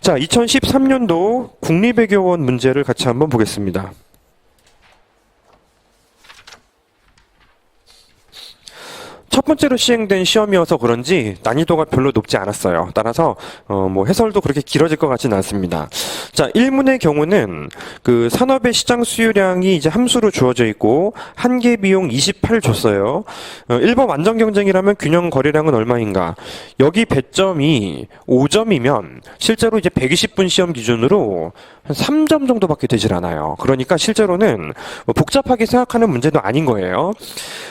자, 2013년도 국립외교원 문제를 같이 한번 보겠습니다. 첫 번째로 시행된 시험이어서 그런지 난이도가 별로 높지 않았어요. 따라서 뭐 해설도 그렇게 길어질 것 같지는 않습니다. 자, 1문의 경우는 그 산업의 시장 수요량이 이제 함수로 주어져 있고 한계 비용 28 줬어요. 1번 완전 경쟁이라면 균형 거래량은 얼마인가? 여기 배점이 5점이면 실제로 이제 120분 시험 기준으로 한 3점 정도밖에 되질 않아요. 그러니까 실제로는 뭐 복잡하게 생각하는 문제도 아닌 거예요.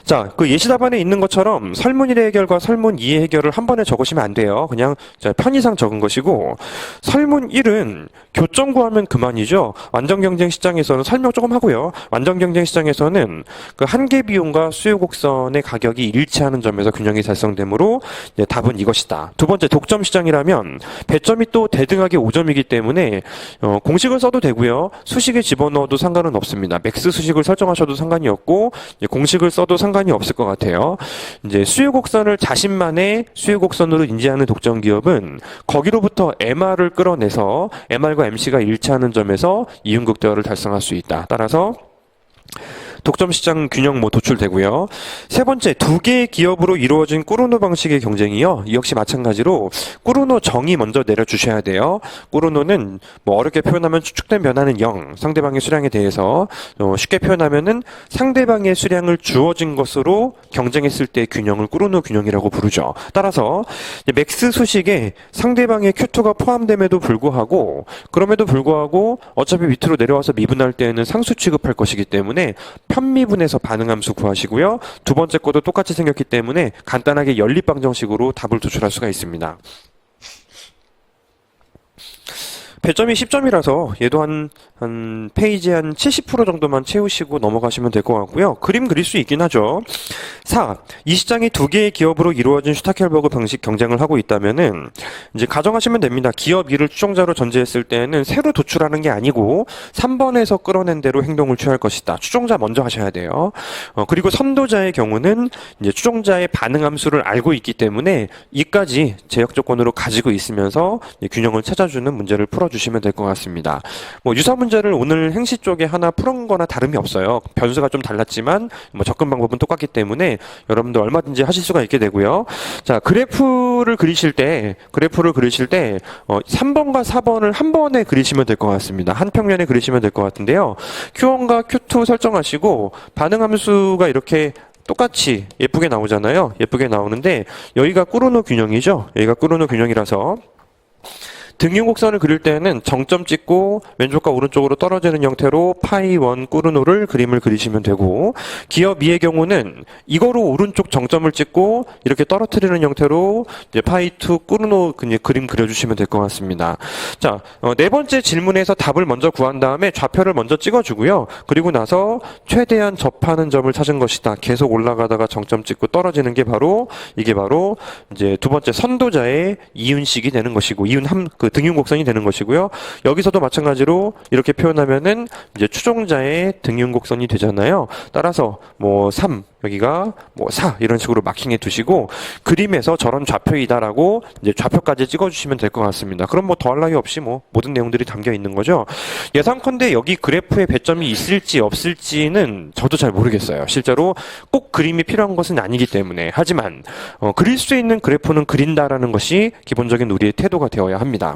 자, 그 예시 답안에 있는 것처럼 설문 1의 해결과 설문 2의 해결을 한 번에 적으시면 안 돼요. 그냥 편의상 적은 것이고, 설문 1은 교점 구하면 그만이죠. 완전 경쟁 시장에서는 설명 조금 하고요. 완전 경쟁 시장에서는 그 한계 비용과 수요 곡선의 가격이 일치하는 점에서 균형이 달성되므로 이제 답은 이것이다. 두 번째, 독점 시장이라면 배점이 또 대등하게 5점이기 때문에 공식을 써도 되고요. 수식에 집어넣어도 상관은 없습니다. 맥스 수식을 설정하셔도 상관이 없고 공식을 써도 상관이 없을 것 같아요. 이제 수요 곡선을 자신만의 수요 곡선으로 인지하는 독점 기업은 거기로부터 MR을 끌어내서 MR과 MC가 일치하는 점에서 이윤극대화를 달성할 수 있다. 따라서 독점 시장 균형 뭐 도출되고요. 세 번째, 두 개의 기업으로 이루어진 꾸르노 방식의 경쟁이요. 이 역시 마찬가지로 꾸르노 정의 먼저 내려주셔야 돼요. 꾸르노는 뭐 어렵게 표현하면 추측된 변화는 0, 상대방의 수량에 대해서 쉽게 표현하면은 상대방의 수량을 주어진 것으로 경쟁했을 때 균형을 꾸르노 균형이라고 부르죠. 따라서 맥스 수식에 상대방의 Q2가 포함됨에도 불구하고 그럼에도 불구하고 어차피 밑으로 내려와서 미분할 때에는 상수 취급할 것이기 때문에 편미분에서 반응함수 구하시고요. 두 번째 것도 똑같이 생겼기 때문에 간단하게 연립방정식으로 답을 도출할 수가 있습니다. 배점이 10점이라서 얘도 한 페이지 한 70% 정도만 채우시고 넘어가시면 될 것 같고요. 그림 그릴 수 있긴 하죠. 4. 이 시장이 두 개의 기업으로 이루어진 슈타켈버그 방식 경쟁을 하고 있다면은 이제 가정하시면 됩니다. 기업 2를 추종자로 전제했을 때는 새로 도출하는 게 아니고 3번에서 끌어낸 대로 행동을 취할 것이다. 추종자 먼저 하셔야 돼요. 그리고 선도자의 경우는 이제 추종자의 반응 함수를 알고 있기 때문에 이까지 제역 조건으로 가지고 있으면서 균형을 찾아주는 문제를 풀어주시면 될 것 같습니다. 뭐 유사 문제를 오늘 행시 쪽에 하나 풀은 거나 다름이 없어요. 변수가 좀 달랐지만 뭐 접근 방법은 똑같기 때문에 여러분들 얼마든지 하실 수가 있게 되고요. 자, 그래프를 그리실 때 3번과 4번을 한 번에 그리시면 될 것 같습니다. 한 평면에 그리시면 될 것 같은데요. Q1과 Q2 설정하시고 반응 함수가 이렇게 똑같이 예쁘게 나오잖아요. 예쁘게 나오는데 여기가 꾸르노 균형이죠. 여기가 꾸르노 균형이라서 등유곡선을 그릴 때는 정점 찍고 왼쪽과 오른쪽으로 떨어지는 형태로 파이 1 꾸르노를 그림을 그리시면 되고, 기업 2의 경우는 이거로 오른쪽 정점을 찍고 이렇게 떨어뜨리는 형태로 이제 파이 2 꾸르노 그림 그려주시면 될 것 같습니다. 자, 네 번째 질문에서 답을 먼저 구한 다음에 좌표를 먼저 찍어주고요. 그리고 나서 최대한 접하는 점을 찾은 것이다. 계속 올라가다가 정점 찍고 떨어지는 게 이게 바로 이제 두 번째 선도자의 이윤식이 되는 것이고, 등윤곡선이 되는 것이고요. 여기서도 마찬가지로 이렇게 표현하면은 이제 추종자의 등윤곡선이 되잖아요. 따라서 뭐 3, 여기가 뭐 4 이런 식으로 마킹해 두시고 그림에서 저런 좌표이다라고 이제 좌표까지 찍어주시면 될 것 같습니다. 그럼 뭐 더할 나위 없이 뭐 모든 내용들이 담겨 있는 거죠. 예상컨대 여기 그래프에 배점이 있을지 없을지는 저도 잘 모르겠어요. 실제로 꼭 그림이 필요한 것은 아니기 때문에. 하지만 그릴 수 있는 그래프는 그린다라는 것이 기본적인 우리의 태도가 되어야 합니다.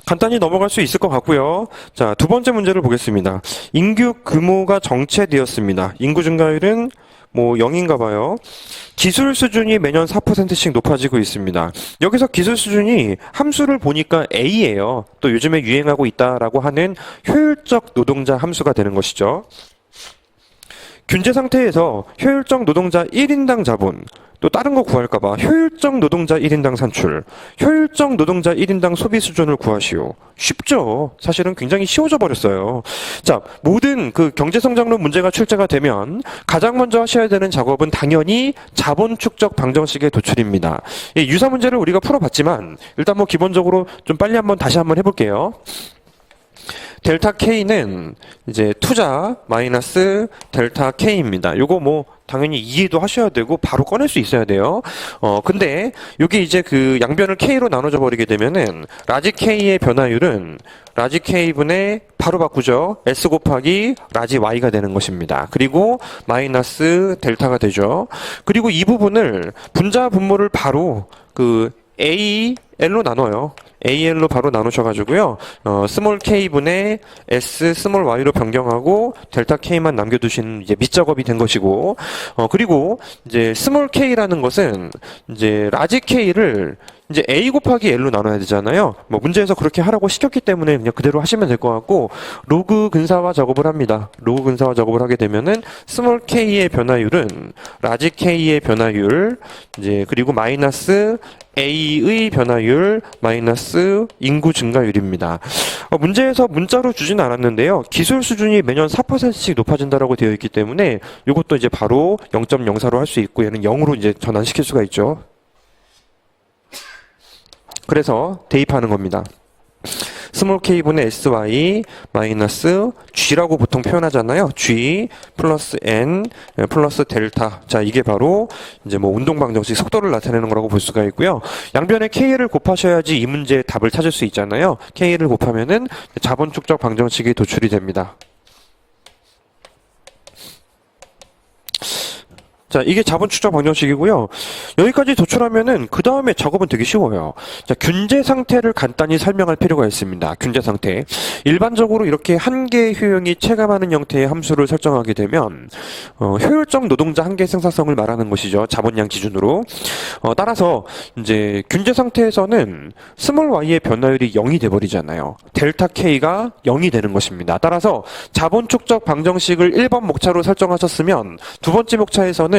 간단히 넘어갈 수 있을 것 같고요. 자, 두 번째 문제를 보겠습니다. 인구 규모가 정체되었습니다. 인구 증가율은 뭐 0인가 봐요. 기술 수준이 매년 4%씩 높아지고 있습니다. 여기서 기술 수준이 함수를 보니까 A예요. 또 요즘에 유행하고 있다라고 하는 효율적 노동자 함수가 되는 것이죠. 균제 상태에서 효율적 노동자 1인당 자본, 또 다른 거 구할까봐 효율적 노동자 1인당 산출, 효율적 노동자 1인당 소비 수준을 구하시오. 쉽죠. 사실은 굉장히 쉬워져 버렸어요. 자, 모든 그 경제성장론 문제가 출제가 되면 가장 먼저 하셔야 되는 작업은 당연히 자본 축적 방정식의 도출입니다. 유사 문제를 우리가 풀어봤지만 일단 뭐 기본적으로 좀 빨리 다시 한번 해볼게요. 델타 K는 이제 투자 마이너스 델타 K입니다. 요거 뭐 당연히 이해도 하셔야 되고 바로 꺼낼 수 있어야 돼요. 근데 여기 이제 그 양변을 K로 나눠져 버리게 되면은 라지 K의 변화율은 라지 K분의 바로 바꾸죠. S 곱하기 라지 Y가 되는 것입니다. 그리고 마이너스 델타가 되죠. 그리고 이 부분을 분자 분모를 바로 그 AL로 나눠요. AL로 바로 나누셔가지고요. 스몰 K분의 S 스몰 Y로 변경하고 델타 K만 남겨두신 이제 밑작업이 된 것이고, 그리고 이제 스몰 K라는 것은 이제 라지 K를 이제 A 곱하기 L로 나눠야 되잖아요. 뭐 문제에서 그렇게 하라고 시켰기 때문에 그냥 그대로 하시면 될 것 같고, 로그 근사화 작업을 합니다. 로그 근사화 작업을 하게 되면은 스몰 K의 변화율은 라지 K의 변화율, 이제 그리고 마이너스 A의 변화율 마이너스 인구 증가율입니다. 문제에서 문자로 주진 않았는데요. 기술 수준이 매년 4%씩 높아진다라고 되어 있기 때문에 이것도 이제 바로 0.04로 할 수 있고 얘는 0으로 이제 전환시킬 수가 있죠. 그래서 대입하는 겁니다. 스몰 k분의 sy 마이너스 g라고 보통 표현하잖아요. g 플러스 n 플러스 델타. 자, 이게 바로 이제 뭐 운동 방정식 속도를 나타내는 거라고 볼 수가 있고요. 양변에 k를 곱하셔야지 이 문제의 답을 찾을 수 있잖아요. k를 곱하면은 자본 축적 방정식이 도출이 됩니다. 자, 이게 자본 축적 방정식이고요. 여기까지 도출하면은 그 다음에 작업은 되게 쉬워요. 자, 균제 상태를 간단히 설명할 필요가 있습니다. 균제 상태. 일반적으로 이렇게 한 개의 효용이 체감하는 형태의 함수를 설정하게 되면 효율적 노동자 한 개 생산성을 말하는 것이죠. 자본량 기준으로. 따라서 이제 균제 상태에서는 스몰 y의 변화율이 0이 돼 버리잖아요. 델타 k가 0이 되는 것입니다. 따라서 자본 축적 방정식을 1번 목차로 설정하셨으면 두 번째 목차에서는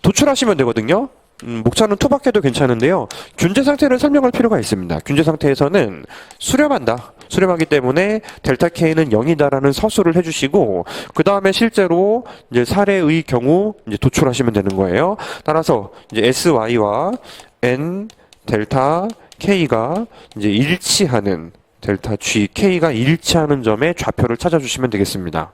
도출하시면 되거든요. 목차는 투박해도 괜찮은데요. 균제 상태를 설명할 필요가 있습니다. 균제 상태에서는 수렴한다. 수렴하기 때문에 델타 K는 0이다라는 서술을 해주시고 그 다음에 실제로 이제 사례의 경우 이제 도출하시면 되는 거예요. 따라서 이제 SY와 N 델타 K가 이제 일치하는 델타 G K가 일치하는 점에 좌표를 찾아주시면 되겠습니다.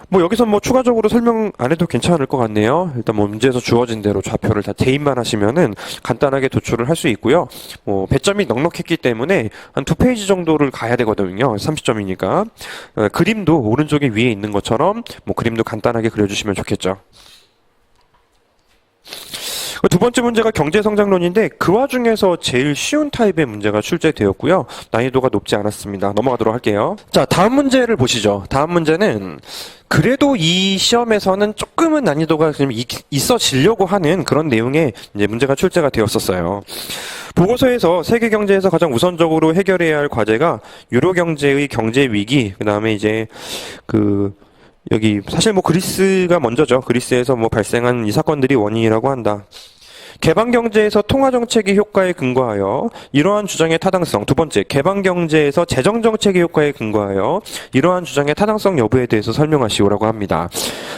뭐 여기서 뭐 추가적으로 설명 안 해도 괜찮을 것 같네요. 일단 뭐 문제에서 주어진 대로 좌표를 다 대입만 하시면은 간단하게 도출을 할 수 있고요. 뭐 배점이 넉넉했기 때문에 한 2페이지 정도를 가야 되거든요. 30점이니까. 그림도 오른쪽에 위에 있는 것처럼 뭐 그림도 간단하게 그려주시면 좋겠죠. 두 번째 문제가 경제성장론인데 그 와중에서 제일 쉬운 타입의 문제가 출제되었고요. 난이도가 높지 않았습니다. 넘어가도록 할게요. 자, 다음 문제를 보시죠. 다음 문제는 그래도 이 시험에서는 조금은 난이도가 좀 있어지려고 하는 그런 내용의 이제 문제가 출제가 되었었어요. 보고서에서 세계 경제에서 가장 우선적으로 해결해야 할 과제가 유로 경제의 경제 위기, 그다음에 이제 여기 사실 뭐 그리스가 먼저죠. 그리스에서 뭐 발생한 이 사건들이 원인이라고 한다. 개방경제에서 통화정책의 효과에 근거하여 이러한 주장의 타당성. 두 번째, 개방경제에서 재정정책의 효과에 근거하여 이러한 주장의 타당성 여부에 대해서 설명하시오라고 합니다.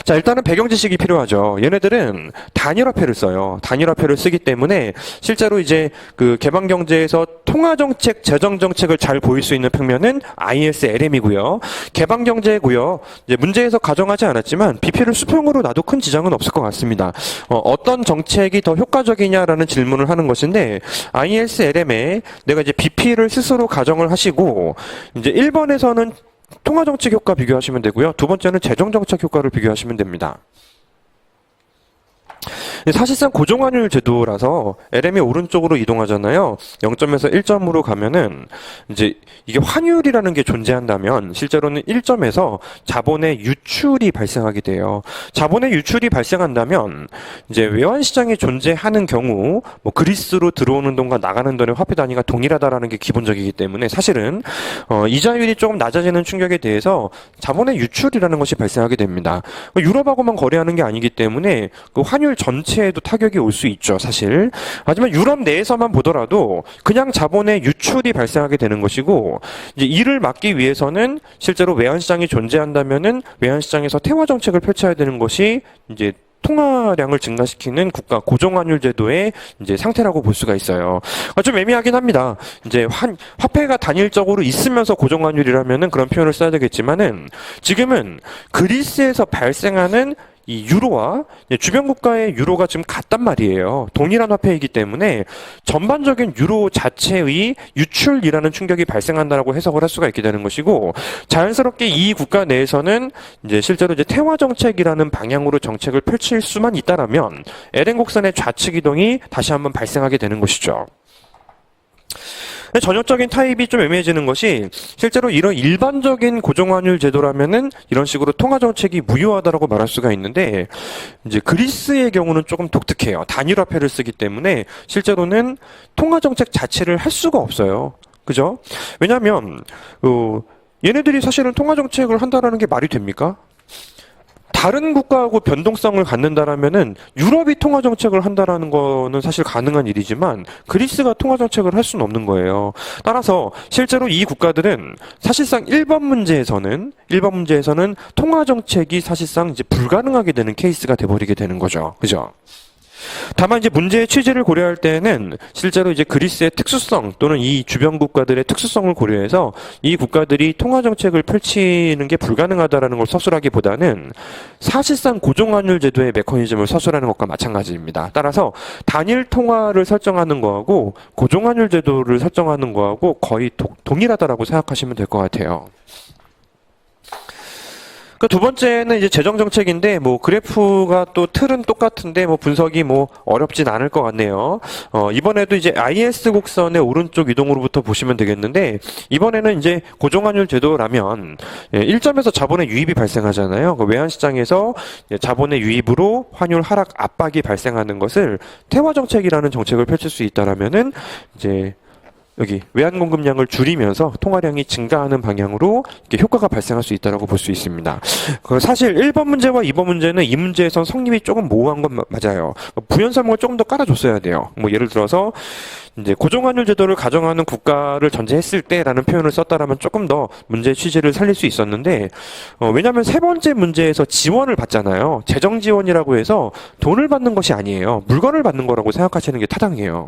자, 일단은 배경 지식이 필요하죠. 얘네들은 단일화폐를 써요. 단일화폐를 쓰기 때문에 실제로 이제 그 개방경제에서 통화정책, 재정정책을 잘 보일 수 있는 평면은 ISLM이고요. 개방경제고요. 이제 문제에서 가정하지 않았지만 BP를 수평으로 놔도 큰 지장은 없을 것 같습니다. 어떤 정책이 더 효과적이냐라는 질문을 하는 것인데 ISLM에 내가 이제 BP를 스스로 가정을 하시고 이제 1번에서는 통화정책 효과 비교하시면 되고요. 두 번째는 재정정책 효과를 비교하시면 됩니다. 사실상 고정환율 제도라서 LM이 오른쪽으로 이동하잖아요. 0점에서 1점으로 가면은 이제 이게 환율이라는 게 존재한다면 실제로는 1점에서 자본의 유출이 발생하게 돼요. 자본의 유출이 발생한다면 이제 외환시장이 존재하는 경우 뭐 그리스로 들어오는 돈과 나가는 돈의 화폐 단위가 동일하다라는 게 기본적이기 때문에 사실은 이자율이 조금 낮아지는 충격에 대해서 자본의 유출이라는 것이 발생하게 됩니다. 유럽하고만 거래하는 게 아니기 때문에 그 환율 전체에도 타격이 올 수 있죠, 사실. 하지만 유럽 내에서만 보더라도 그냥 자본의 유출이 발생하게 되는 것이고, 이제 이를 막기 위해서는 실제로 외환시장이 존재한다면은 외환시장에서 태화 정책을 펼쳐야 되는 것이 이제 통화량을 증가시키는 국가 고정환율 제도의 이제 상태라고 볼 수가 있어요. 좀 애매하긴 합니다. 이제 화폐가 단일적으로 있으면서 고정환율이라면은 그런 표현을 써야 되겠지만은 지금은 그리스에서 발생하는 이 유로와 주변 국가의 유로가 지금 같단 말이에요. 동일한 화폐이기 때문에 전반적인 유로 자체의 유출이라는 충격이 발생한다라고 해석을 할 수가 있게 되는 것이고, 자연스럽게 이 국가 내에서는 이제 실제로 이제 태화 정책이라는 방향으로 정책을 펼칠 수만 있다라면 에덴 곡선의 좌측 이동이 다시 한번 발생하게 되는 것이죠. 전형적인 타입이 좀 애매해지는 것이, 실제로 이런 일반적인 고정환율 제도라면은 이런 식으로 통화 정책이 무효하다라고 말할 수가 있는데, 이제 그리스의 경우는 조금 독특해요. 단일 화폐를 쓰기 때문에 실제로는 통화 정책 자체를 할 수가 없어요. 그죠? 왜냐하면 얘네들이 사실은 통화 정책을 한다라는 게 말이 됩니까? 다른 국가하고 변동성을 갖는다라면은 유럽이 통화 정책을 한다라는 거는 사실 가능한 일이지만 그리스가 통화 정책을 할 수는 없는 거예요. 따라서 실제로 이 국가들은 사실상 1번 문제에서는 통화 정책이 사실상 이제 불가능하게 되는 케이스가 돼버리게 되는 거죠. 그죠? 다만 이제 문제의 취지를 고려할 때에는 실제로 이제 그리스의 특수성 또는 이 주변 국가들의 특수성을 고려해서 이 국가들이 통화 정책을 펼치는 게 불가능하다라는 걸 서술하기보다는 사실상 고정환율 제도의 메커니즘을 서술하는 것과 마찬가지입니다. 따라서 단일 통화를 설정하는 거하고 고정환율 제도를 설정하는 거하고 거의 동일하다라고 생각하시면 될 것 같아요. 그 두 번째는 이제 재정 정책인데, 뭐 그래프가 또 틀은 똑같은데 뭐 분석이 뭐 어렵진 않을 것 같네요. 이번에도 이제 IS 곡선의 오른쪽 이동으로부터 보시면 되겠는데, 이번에는 이제 고정환율 제도라면 1점에서 자본의 유입이 발생하잖아요. 그 외환 시장에서 자본의 유입으로 환율 하락 압박이 발생하는 것을 태화 정책이라는 정책을 펼칠 수 있다라면은 이제 여기 외환 공급량을 줄이면서 통화량이 증가하는 방향으로 이렇게 효과가 발생할 수 있다고 볼 수 있습니다. 사실 1번 문제와 2번 문제는 이 문제에선 성립이 조금 모호한 건 맞아요. 부연 설명을 조금 더 깔아줬어야 돼요. 뭐 예를 들어서 이제 고정환율 제도를 가정하는 국가를 전제했을 때라는 표현을 썼다라면 조금 더 문제의 취지를 살릴 수 있었는데, 왜냐하면 세 번째 문제에서 지원을 받잖아요. 재정 지원이라고 해서 돈을 받는 것이 아니에요. 물건을 받는 거라고 생각하시는 게 타당해요.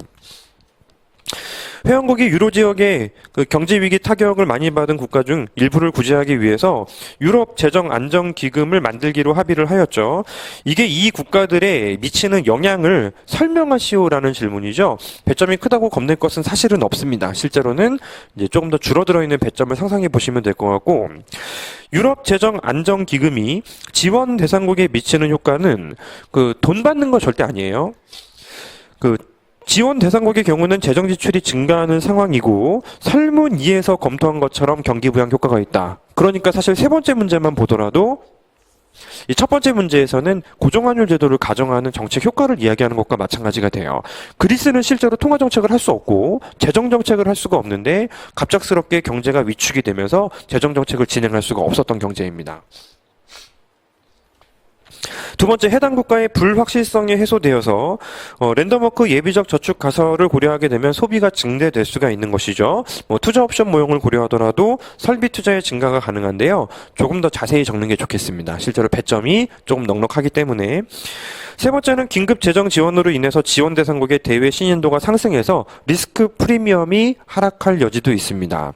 회원국이 유로 지역의 그 경제 위기 타격을 많이 받은 국가 중 일부를 구제하기 위해서 유럽 재정 안정 기금을 만들기로 합의를 하였죠. 이게 이 국가들에 미치는 영향을 설명하시오라는 질문이죠. 배점이 크다고 겁낼 것은 사실은 없습니다. 실제로는 이제 조금 더 줄어들어 있는 배점을 상상해 보시면 될 것 같고, 유럽 재정 안정 기금이 지원 대상국에 미치는 효과는 그 돈 받는 거 절대 아니에요. 지원 대상국의 경우는 재정 지출이 증가하는 상황이고 설문 2에서 검토한 것처럼 경기 부양 효과가 있다. 그러니까 사실 세 번째 문제만 보더라도 이 첫 번째 문제에서는 고정환율 제도를 가정하는 정책 효과를 이야기하는 것과 마찬가지가 돼요. 그리스는 실제로 통화 정책을 할 수 없고 재정 정책을 할 수가 없는데 갑작스럽게 경제가 위축이 되면서 재정 정책을 진행할 수가 없었던 경제입니다. 두 번째, 해당 국가의 불확실성이 해소되어서 랜덤워크 예비적 저축 가설을 고려하게 되면 소비가 증대될 수가 있는 것이죠. 투자 옵션 모형을 고려하더라도 설비 투자의 증가가 가능한데요. 조금 더 자세히 적는 게 좋겠습니다. 실제로 배점이 조금 넉넉하기 때문에. 세 번째는 긴급 재정 지원으로 인해서 지원 대상국의 대외 신인도가 상승해서 리스크 프리미엄이 하락할 여지도 있습니다.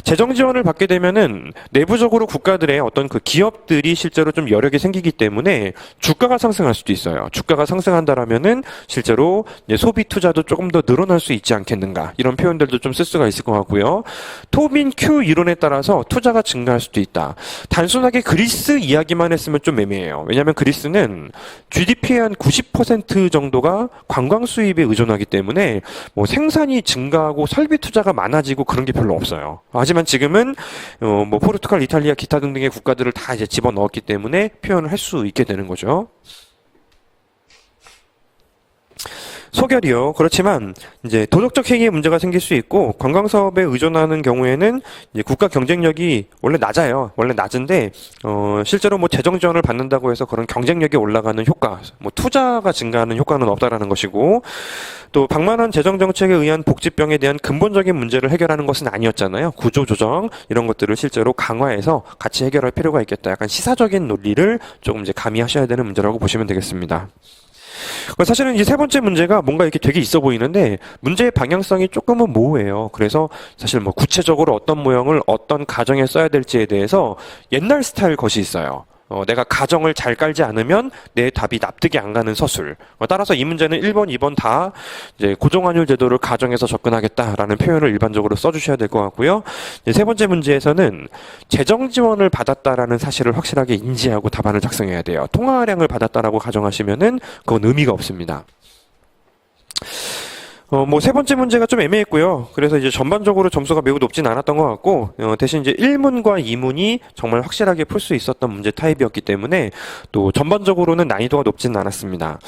재정 지원을 받게 되면은 내부적으로 국가들의 어떤 그 기업들이 실제로 좀 여력이 생기기 때문에 주가가 상승할 수도 있어요. 주가가 상승한다라면은 실제로 소비 투자도 조금 더 늘어날 수 있지 않겠는가, 이런 표현들도 좀 쓸 수가 있을 것 같고요. 토빈 Q 이론에 따라서 투자가 증가할 수도 있다. 단순하게 그리스 이야기만 했으면 좀 애매해요. 왜냐하면 그리스는 GDP의 한 90% 정도가 관광 수입에 의존하기 때문에 뭐 생산이 증가하고 설비 투자가 많아지고 그런 게 별로 없어요. 하지만 지금은 뭐 포르투갈, 이탈리아, 기타 등등의 국가들을 다 이제 집어넣었기 때문에 표현을 할 수 있게 되는 거죠. 소결이요. 그렇지만 이제 도덕적 행위에 문제가 생길 수 있고 관광 사업에 의존하는 경우에는 이제 국가 경쟁력이 원래 낮아요. 원래 낮은데 실제로 뭐 재정 지원을 받는다고 해서 그런 경쟁력이 올라가는 효과, 뭐 투자가 증가하는 효과는 없다라는 것이고 또 방만한 재정 정책에 의한 복지병에 대한 근본적인 문제를 해결하는 것은 아니었잖아요. 구조 조정 이런 것들을 실제로 강화해서 같이 해결할 필요가 있겠다. 약간 시사적인 논리를 조금 이제 가미하셔야 되는 문제라고 보시면 되겠습니다. 사실은 이제 세 번째 문제가 뭔가 이렇게 되게 있어 보이는데 문제의 방향성이 조금은 모호해요. 그래서 사실 뭐 구체적으로 어떤 모형을 어떤 가정에 써야 될지에 대해서 옛날 스타일 것이 있어요. 내가 가정을 잘 깔지 않으면 내 답이 납득이 안 가는 서술. 따라서 이 문제는 1번, 2번 다 이제 고정환율 제도를 가정해서 접근하겠다라는 표현을 일반적으로 써주셔야 될 것 같고요. 이제 세 번째 문제에서는 재정 지원을 받았다라는 사실을 확실하게 인지하고 답안을 작성해야 돼요. 통화량을 받았다라고 가정하시면은 그건 의미가 없습니다. 뭐 세 번째 문제가 좀 애매했고요. 그래서 이제 전반적으로 점수가 매우 높진 않았던 것 같고, 대신 이제 1문과 2문이 정말 확실하게 풀 수 있었던 문제 타입이었기 때문에 또 전반적으로는 난이도가 높지는 않았습니다.